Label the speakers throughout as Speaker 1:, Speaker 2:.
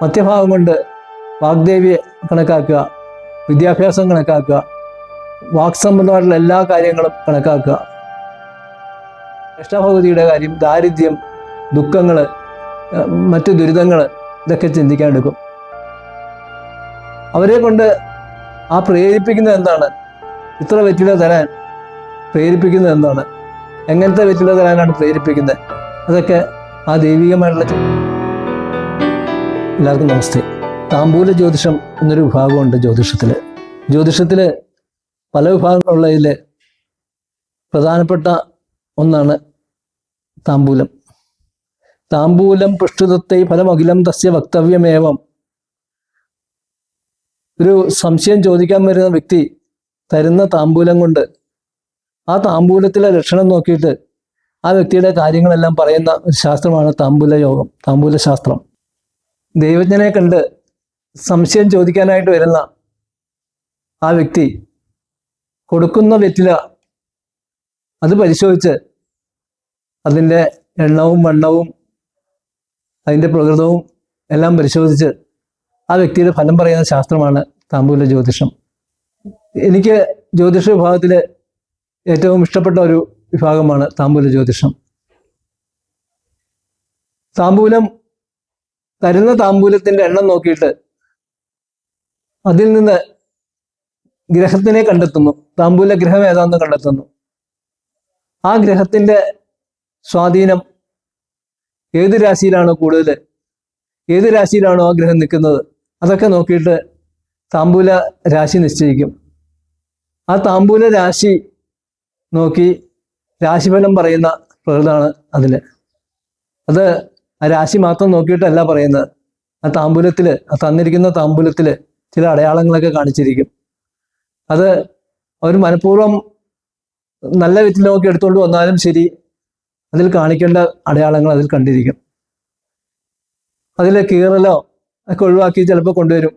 Speaker 1: മധ്യഭാഗം കൊണ്ട് വാഗ്ദേവിയെ കണക്കാക്കുക, വിദ്യാഭ്യാസം കണക്കാക്കുക, വാക് സംബന്ധമായിട്ടുള്ള എല്ലാ കാര്യങ്ങളും കണക്കാക്കുക. ജ്യേഷ്ഠഭഗവതിയുടെ കാര്യം, ദാരിദ്ര്യം, ദുഃഖങ്ങൾ, മറ്റു ദുരിതങ്ങൾ, ഇതൊക്കെ ചിന്തിക്കാൻ എടുക്കും. അവരെ കൊണ്ട് ആ പ്രേരിപ്പിക്കുന്നത് എന്താണ്? ഇത്ര വെറ്റില തരാൻ പ്രേരിപ്പിക്കുന്നത് എന്താണ്? എങ്ങനത്തെ വെറ്റില തരാനാണ് പ്രേരിപ്പിക്കുന്നത്? അതൊക്കെ ആ ദൈവികമായിട്ടുള്ള. എല്ലാവർക്കും നമസ്തേ. താമ്പൂല ജ്യോതിഷം എന്നൊരു വിഭാഗമുണ്ട് ജ്യോതിഷത്തിൽ പല വിഭാഗങ്ങളുള്ളതിൽ പ്രധാനപ്പെട്ട ഒന്നാണ് താമ്പൂലം. താമ്പൂലം പൃഷ്ഠുതത്തെ ഫലമഖിലം തസ്യ വക്തവ്യമേവം. ഒരു സംശയം ചോദിക്കാൻ വരുന്ന വ്യക്തി തരുന്ന താമ്പൂലം കൊണ്ട് ആ താമ്പൂലത്തിലെ ലക്ഷണം നോക്കിയിട്ട് ആ വ്യക്തിയുടെ കാര്യങ്ങളെല്ലാം പറയുന്ന ഒരു ശാസ്ത്രമാണ് താമ്പൂല യോഗം, താമ്പൂല ശാസ്ത്രം. ദൈവജ്ഞനെ കണ്ട് സംശയം ചോദിക്കാനായിട്ട് വരുന്ന ആ വ്യക്തി കൊടുക്കുന്ന വെറ്റില അത് പരിശോധിച്ച് അതിൻ്റെ എണ്ണവും വണ്ണവും അതിൻ്റെ പ്രകൃതവും എല്ലാം പരിശോധിച്ച് ആ വ്യക്തിയുടെ ഫലം പറയുന്ന ശാസ്ത്രമാണ് താമ്പൂല ജ്യോതിഷം. എനിക്ക് ജ്യോതിഷ വിഭാഗത്തിൽ ഏറ്റവും ഇഷ്ടപ്പെട്ട ഒരു വിഭാഗമാണ് താമ്പൂല ജ്യോതിഷം. താമ്പൂലം തരുന്ന താമ്പൂലത്തിൻ്റെ എണ്ണം നോക്കിയിട്ട് അതിൽ നിന്ന് ഗ്രഹത്തിനെ കണ്ടെത്തുന്നു. താമ്പൂല ഗ്രഹം ഏതാണെന്ന് കണ്ടെത്തുന്നു. ആ ഗ്രഹത്തിൻ്റെ സ്വാധീനം ഏത് രാശിയിലാണോ കൂടുതൽ, ഏത് രാശിയിലാണോ ആ ഗ്രഹം നിൽക്കുന്നത്, അതൊക്കെ നോക്കിയിട്ട് താമ്പൂല രാശി നിശ്ചയിക്കും. ആ താമ്പൂല രാശി നോക്കി രാശിഫലം പറയുന്ന പ്രകൃതമാണ് അതിൽ. അത് ആ രാശി മാത്രം നോക്കിയിട്ടല്ല പറയുന്നത്. ആ താമ്പൂലത്തിൽ, ആ തന്നിരിക്കുന്ന താമ്പൂലത്തിൽ ചില അടയാളങ്ങളൊക്കെ കാണിച്ചിരിക്കും. അത് അവർ മനഃപൂർവ്വം നല്ല വിത്തിൽ നോക്കി എടുത്തുകൊണ്ട് വന്നാലും ശരി, അതിൽ കാണിക്കേണ്ട അടയാളങ്ങൾ അതിൽ കണ്ടിരിക്കും. അതിൽ കീറലോ ഒക്കെ ഒഴിവാക്കി ചിലപ്പോൾ കൊണ്ടുവരും.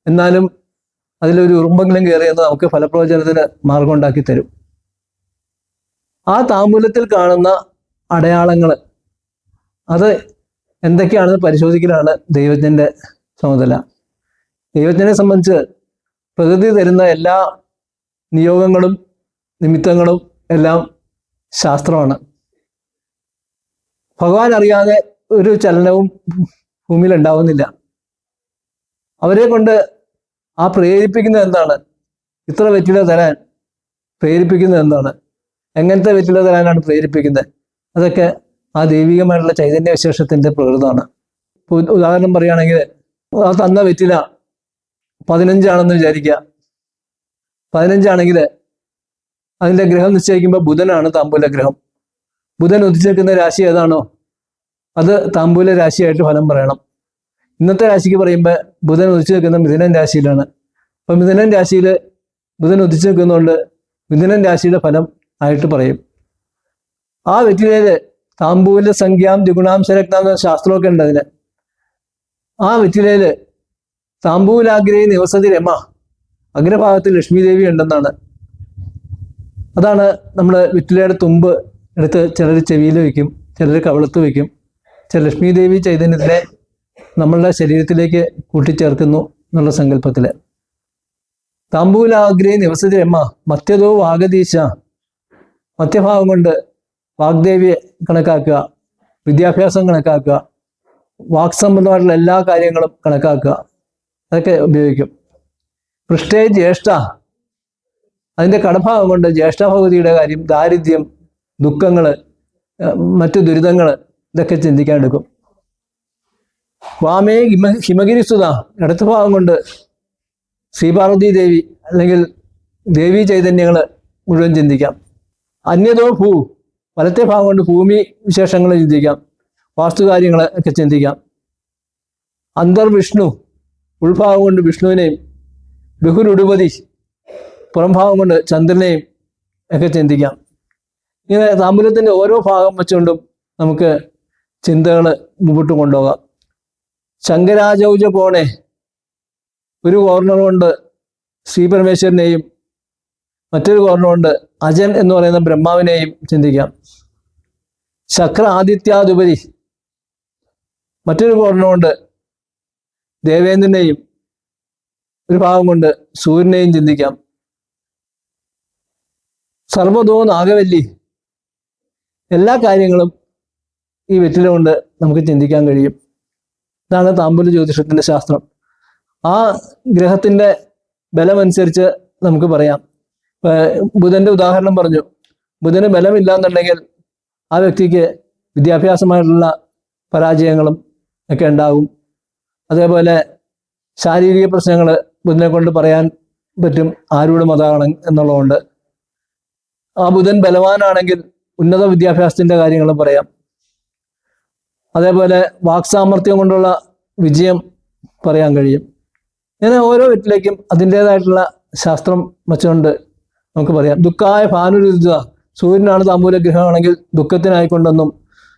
Speaker 1: എന്നാലും അതിലൊരു ഉറുമ്പെങ്കിലും കയറിയെന്ന് നമുക്ക് ഫലപ്രവചനത്തിന് മാർഗം ഉണ്ടാക്കി തരും. ആ താമ്പൂലത്തിൽ കാണുന്ന അടയാളങ്ങൾ അത് എന്തൊക്കെയാണെന്ന് പരിശോധിക്കലാണ് ദൈവജ്ഞൻ്റെ ചുമതല. ദൈവജ്ഞനെ സംബന്ധിച്ച് പ്രകൃതി തരുന്ന എല്ലാ നിയോഗങ്ങളും നിമിത്തങ്ങളും എല്ലാം ശാസ്ത്രമാണ്. ഭഗവാൻ അറിയാതെ ഒരു ചലനവും ഭൂമിയിൽ ഉണ്ടാവുന്നില്ല. അവരെ കൊണ്ട് ആ പ്രേരിപ്പിക്കുന്നത് എന്താണ്? ഇത്ര വെറ്റില തരാൻ പ്രേരിപ്പിക്കുന്നത് എന്താണ്? എങ്ങനത്തെ വെറ്റില തരാനാണ് പ്രേരിപ്പിക്കുന്നത്? അതൊക്കെ ആ ദൈവികമായിട്ടുള്ള ചൈതന്യ വിശേഷത്തിൻ്റെ പ്രകൃതമാണ്. ഉദാഹരണം പറയുകയാണെങ്കിൽ, ആ തന്ന വെറ്റില 15 വിചാരിക്കുക. 15 അതിൻ്റെ ഗ്രഹം നിശ്ചയിക്കുമ്പോൾ ബുധനാണ് താമ്പൂല ഗ്രഹം. ബുധൻ ഉദിച്ചു നിൽക്കുന്ന രാശി ഏതാണോ അത് താമ്പൂല രാശിയായിട്ട് ഫലം പറയണം. ഇന്നത്തെ രാശിക്ക് പറയുമ്പോൾ ബുധൻ ഉദിച്ചു നിൽക്കുന്ന മിഥുനൻ രാശിയിലാണ്. അപ്പം മിഥുനൻ രാശിയിൽ ബുധൻ ഉദിച്ചു നിൽക്കുന്നതുകൊണ്ട് മിഥുനൻ രാശിയുടെ ഫലം ആയിട്ട് പറയും. ആ വെറ്റിലയിൽ താമ്പൂല സംഖ്യാം ദ്വിഗുണാം ശരക്താം എന്ന ശാസ്ത്രമൊക്കെ ഉണ്ട് അതിന്. ആ വെറ്റിലയിൽ താമ്പൂലാഗ്രേ നിവസതി രമ, അഗ്രഭാഗത്ത് ലക്ഷ്മി ദേവി ഉണ്ടെന്നാണ്. അതാണ് നമ്മൾ വെറ്റിലയുടെ തുമ്പ് എടുത്ത് ചിലർ ചെവിയിൽ വയ്ക്കും, ചിലർ കവളത്ത് വയ്ക്കും. ലക്ഷ്മി ദേവി ചൈതന്യത്തിനെ നമ്മളുടെ ശരീരത്തിലേക്ക് കൂട്ടിച്ചേർക്കുന്നു എന്നുള്ള സങ്കല്പത്തിൽ. താമ്പൂലാഗ്രേ നിവസതി രമ മധ്യതോ വാഗദീശ, മധ്യഭാഗം കൊണ്ട് വാഗ്ദേവിയെ കണക്കാക്കുക, വിദ്യാഭ്യാസം കണക്കാക്കുക, വാക് സംബന്ധമായിട്ടുള്ള എല്ലാ കാര്യങ്ങളും കണക്കാക്കുക, അതൊക്കെ ഉപയോഗിക്കും. പൃഷ്ഠേ ജ്യേഷ്ഠ, അതിൻ്റെ കടഭാഗം കൊണ്ട് ജ്യേഷ്ഠഭഗവതിയുടെ കാര്യം, ദാരിദ്ര്യം, ദുഃഖങ്ങൾ, മറ്റു ദുരിതങ്ങൾ, ഇതൊക്കെ ചിന്തിക്കാൻ എടുക്കും. വാമേ ഹിമഗിരിസുത, ഇടത്ത് ഭാഗം കൊണ്ട് ശ്രീപാർവതി ദേവി അല്ലെങ്കിൽ ദേവീ ചൈതന്യങ്ങൾ മുഴുവൻ ചിന്തിക്കാം. അന്യതോ ഭൂ, വലത്തെ ഭാഗം കൊണ്ട് ഭൂമി വിശേഷങ്ങൾ ചിന്തിക്കാം, വാസ്തുകാര്യങ്ങൾ ഒക്കെ ചിന്തിക്കാം. അന്തർവിഷ്ണു, ഉൾഭാഗം കൊണ്ട് വിഷ്ണുവിനെയും, ബഹുരുടുപതി, പുറംഭാഗം കൊണ്ട് ചന്ദ്രനെയും ഒക്കെ ചിന്തിക്കാം. ഇങ്ങനെ താമ്പൂലത്തിൻ്റെ ഓരോ ഭാഗം വെച്ചുകൊണ്ടും നമുക്ക് ചിന്തകൾ മുമ്പോട്ട് കൊണ്ടുപോകാം. ശങ്കരാചൗച കോണെ, ഒരു കോർണർ കൊണ്ട് ശ്രീപരമേശ്വരനെയും മറ്റൊരു കോർണർ കൊണ്ട് അജൻ എന്ന് പറയുന്ന ബ്രഹ്മാവിനെയും ചിന്തിക്കാം. ശക്ര ആദിത്യാദുപരി, മറ്റൊരു കോർണർ കൊണ്ട് ദേവേന്ദ്രനെയും ഒരു ഭാഗം കൊണ്ട് സൂര്യനെയും ചിന്തിക്കാം. സർവതോ നാഗവല്ലി, എല്ലാ കാര്യങ്ങളും ഈ വെറ്റില കൊണ്ട് നമുക്ക് ചിന്തിക്കാൻ കഴിയും. ഇതാണ് താമ്പൂല ജ്യോതിഷത്തിന്റെ ശാസ്ത്രം. ആ ഗ്രഹത്തിന്റെ ബലമനുസരിച്ച് നമുക്ക് പറയാം. ബുധന്റെ ഉദാഹരണം പറഞ്ഞു. ബുധന് ബലമില്ലാന്നുണ്ടെങ്കിൽ ആ വ്യക്തിക്ക് വിദ്യാഭ്യാസമായിട്ടുള്ള പരാജയങ്ങളും ഒക്കെ ഉണ്ടാകും. അതേപോലെ ശാരീരിക പ്രശ്നങ്ങൾ ബുധനെ കൊണ്ട് പറയാൻ പറ്റും ആരോടും അതാണ് എന്നുള്ളതുകൊണ്ട്. ആ ബുധൻ ബലവാനാണെങ്കിൽ ഉന്നത വിദ്യാഭ്യാസത്തിന്റെ കാര്യങ്ങൾ പറയാം. അതേപോലെ വാക്സാമർത്ഥ്യം കൊണ്ടുള്ള വിജയം പറയാൻ കഴിയും. ഇങ്ങനെ ഓരോ വീട്ടിലേക്കും അതിൻ്റെതായിട്ടുള്ള ശാസ്ത്രം വെച്ചുകൊണ്ട് നമുക്ക് പറയാം. ദുഃഖായ ഭാനുരുദ്ധ, സൂര്യനാണ് താമ്പൂല ഗ്രഹമാണെങ്കിൽ ദുഃഖത്തിനായിക്കൊണ്ടെന്നും,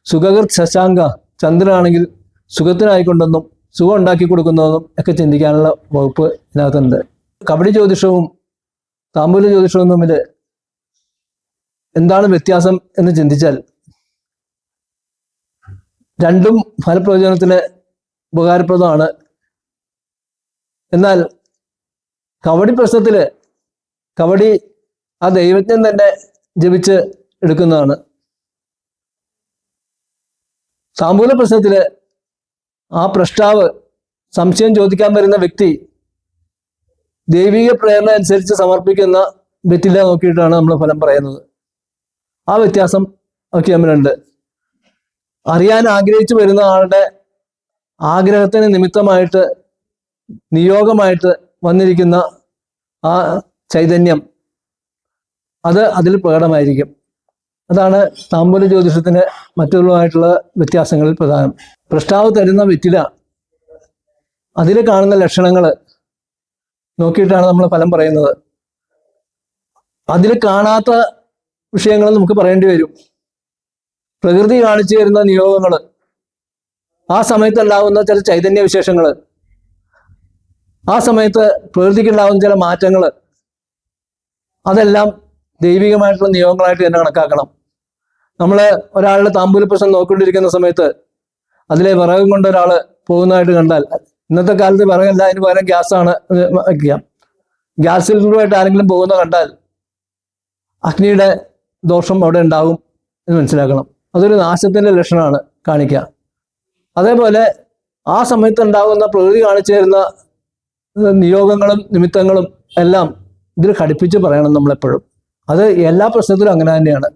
Speaker 1: സുഖകൃത് ശശാങ്ക, ചന്ദ്രനാണെങ്കിൽ സുഖത്തിനായിക്കൊണ്ടെന്നും, സുഖം ഉണ്ടാക്കി കൊടുക്കുന്നതെന്നും ഒക്കെ ചിന്തിക്കാനുള്ള വകുപ്പ് ഇതിനകത്തുണ്ട്. കബഡി ജ്യോതിഷവും താമ്പൂല ജ്യോതിഷവും തമ്മിൽ എന്താണ് വ്യത്യാസം എന്ന് ചിന്തിച്ചാൽ, രണ്ടും ഫലപ്രയോജനത്തിന് ഉപകാരപ്രദമാണ്. എന്നാൽ കബഡി പ്രശ്നത്തില് കബഡി ആ ദൈവജ്ഞൻ തന്നെ ജപിച്ച് എടുക്കുന്നതാണ്. താമ്പൂല പ്രശ്നത്തില് ആ പ്രഷ്ടാവ്, സംശയം ചോദിക്കാൻ വരുന്ന വ്യക്തി ദൈവിക പ്രേരണ അനുസരിച്ച് സമർപ്പിക്കുന്ന വെറ്റില നോക്കിയിട്ടാണ് നമ്മൾ ഫലം പറയുന്നത്. ആ വ്യത്യാസം ഒക്കെ തമ്മിലുണ്ട്. അറിയാൻ ആഗ്രഹിച്ചു വരുന്ന ആളുടെ ആഗ്രഹത്തിന് നിമിത്തമായിട്ട് നിയോഗമായിട്ട് വന്നിരിക്കുന്ന ആ ചൈതന്യം അത് അതിൽ പ്രകടമായിരിക്കും. അതാണ് താമ്പൂല ജ്യോതിഷത്തിന് മറ്റുള്ളതായിട്ടുള്ള വ്യത്യാസങ്ങളിൽ പ്രധാനം. പ്രഷ്ടാവ് തരുന്ന വെറ്റില, അതിൽ കാണുന്ന ലക്ഷണങ്ങൾ നോക്കിയിട്ടാണ് നമ്മൾ ഫലം പറയുന്നത്. അതിൽ കാണാത്ത വിഷയങ്ങൾ നമുക്ക് പറയേണ്ടി വരും. പ്രകൃതി കാണിച്ചു തരുന്ന നിയോഗങ്ങൾ, ആ സമയത്തുണ്ടാകുന്ന ചില ചൈതന്യ വിശേഷങ്ങൾ, ആ സമയത്ത് പ്രകൃതിക്കുണ്ടാകുന്ന ചില മാറ്റങ്ങൾ, അതെല്ലാം ദൈവികമായിട്ടുള്ള നിയോഗങ്ങളായിട്ട് തന്നെ കണക്കാക്കണം. നമ്മൾ ഒരാളുടെ താമ്പൂല പ്രശ്നം നോക്കിക്കൊണ്ടിരിക്കുന്ന സമയത്ത് അതിലെ വിറകും കൊണ്ട് ഒരാൾ പോകുന്നതായിട്ട് കണ്ടാൽ, ഇന്നത്തെ കാലത്ത് വിറകല്ല, അതിന് പകരം ഗ്യാസാണ് വയ്ക്കാം. ഗ്യാസ് സിലിണ്ടറുമായിട്ട് ആരെങ്കിലും പോകുന്ന കണ്ടാൽ അഗ്നിയുടെ ദോഷം അവിടെ ഉണ്ടാകും എന്ന് മനസ്സിലാക്കണം. അതൊരു നാശത്തിന്റെ ലക്ഷണമാണ് കാണിക്കുക. അതേപോലെ ആ സമയത്ത് ഉണ്ടാകുന്ന പ്രകൃതി കാണിച്ചു തരുന്ന നിയോഗങ്ങളും നിമിത്തങ്ങളും എല്ലാം ഇതിൽ ഘടിപ്പിച്ച് പറയണം നമ്മളെപ്പോഴും. അത് എല്ലാ പ്രശ്നത്തിലും അങ്ങനെ തന്നെയാണ്.